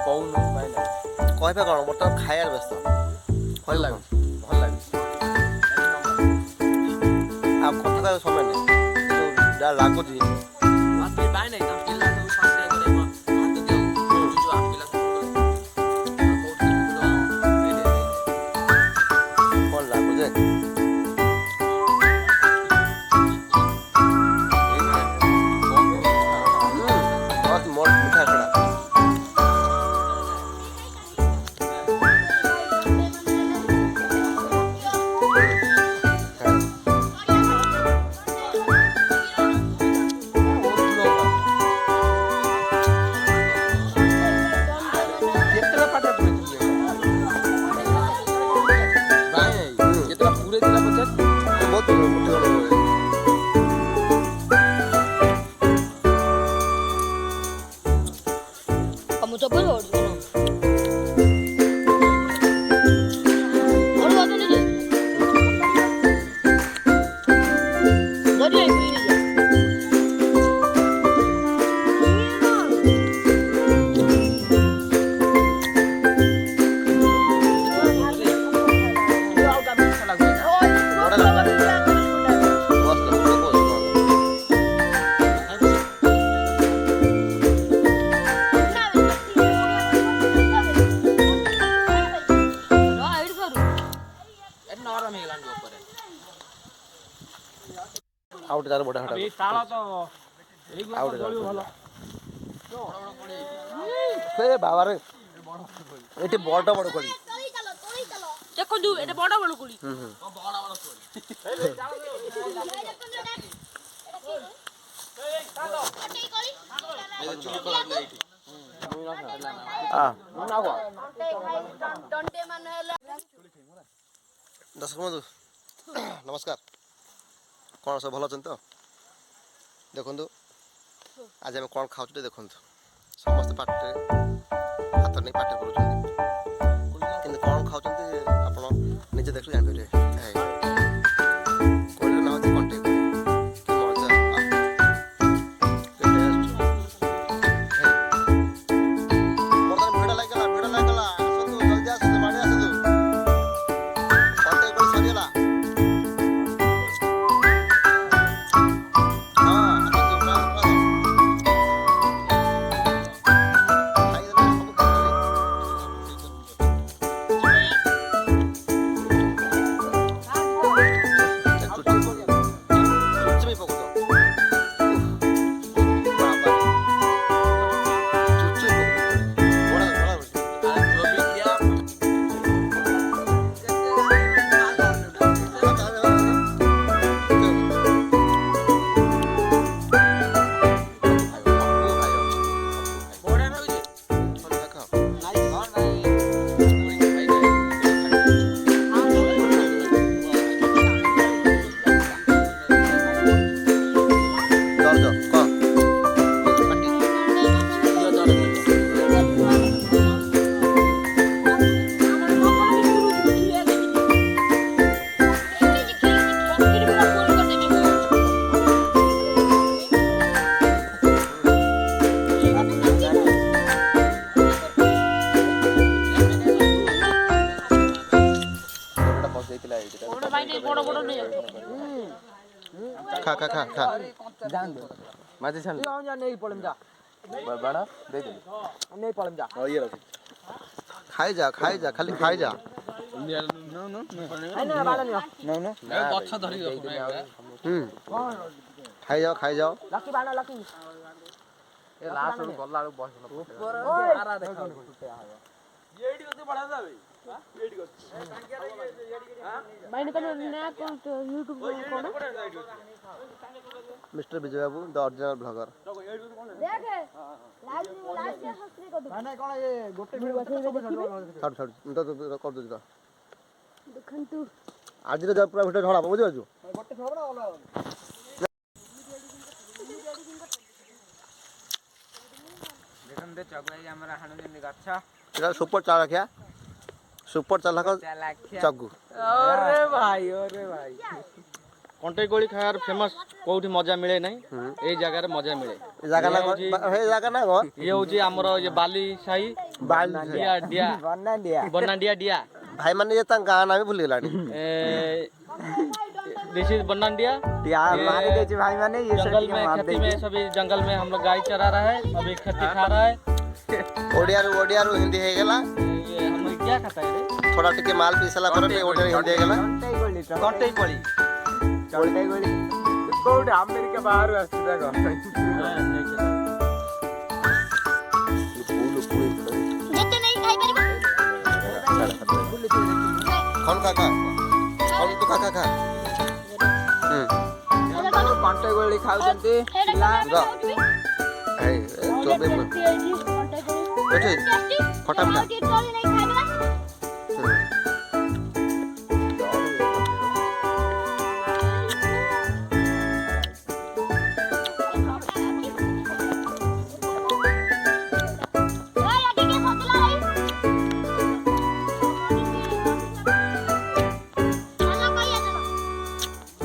କହୁନୁ ପାଇଲା କହିବା କ'ଣ ବର୍ତ୍ତମାନ ଖାଇବାର ବ୍ୟସ୍ତ ଭଲ ଲାଗୁଛି ଭଲ ଲାଗୁଛି ଆଉ କଥା କହିବା ସମୟ ନାହିଁ ଯାହା ଲାଗୁଛି ପାଇ ନାହିଁ ତମ ପିଲା ସବୁ ପାଖରେ ହାତ ଦିଅ ପିଲା କ'ଣ ଲାଗୁଛି ମୋର ମିଠା ଛଡ଼ା mucho polvo. आउट तार बड़ा हटा ए ताला तो एक आउट गोली भलो ए बाबा रे एटी बड़ बड़ कोली देखो दू एटा बड़ बड़ कोली बड़ बड़ कोली ए तालो दर्शक बंधु नमस्कार कौन सब भल तो देखु आज आम कौन खाऊ देखु समस्त पाटे हाथ नहीं पाटे कर कौन खाऊ आप निजे देख जानते ना होती कंटे खा खा खा खा जान दो माजे छान ले जा नहीं पड़म जा बड़ा दे दे नहीं पड़म जा और ये रख खाई जा खाली खाई जा नो नो ना बाड़ा नो नो नो गछ धरि खाई जाओ लकी बाड़ा लकी ए लास्ट रो गल्ला रो बस ऊपर आरा देखा ये एडी कते बढ़ा जावे एडी कते मैंने कनो ना को YouTube cone mister Vijay Babu the original blogger देख लाइव के सब्सक्राइब कर दो ना कोन ये गोटे वीडियो छोड़ तो कर दो देखन तू आज रे पूरा वीडियो ढळा बुझि बाजू गोटे छोड़ ना वाला देखन दे चगलाई हमरा हानु जंदी गच्छा इधर सुपर चाल रखिया सुपर चाल का चगू अरे भाई କଣ୍ଟେଇ କୋଳି ଖାଇବାର ଫେମସ୍ କୋଉଠି ମଜା ମିଳେ ନାହିଁ ଏଇ ଜାଗାରେ ମଜା ମିଳେ। ଏ ଜାଗା ନା ହେ ଜାଗା ନା କଣ ଇଏ ହଉଛି ଆମର ଇଏ ବାଲି ସାହି ଡିଆ ଡିଆ ବନାଣ୍ଡିଆ ଡିଆ। ଭାଇ ମାନେ ଯେ ତାଙ୍କ ଗାଁ ନାଁ ବି ଭୁଲିଗଲାଣି। This is बनांडिया। मारे दे भाई माने ये जंगल में खेती में सभी जंगल में हम लोग गाय चरा रहा है अभी खेती खा रहा है। ओडिया रू हिंदी है गेला ये हम लोग क्या खाता है रे? थोड़ा टिके माल पीसला पर ओडिया हिंदी है गेला कॉन्टेई कोली कोड अमेरिका बाहर आसी देखो ଯେତେ ନେଇ ଖାଇ ପାରିବ कौन काका कौन तू काका खा कंटे गोली खाउचंती पिला ए तो बे ओठे खटा मिला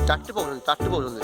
चाटी पाउछन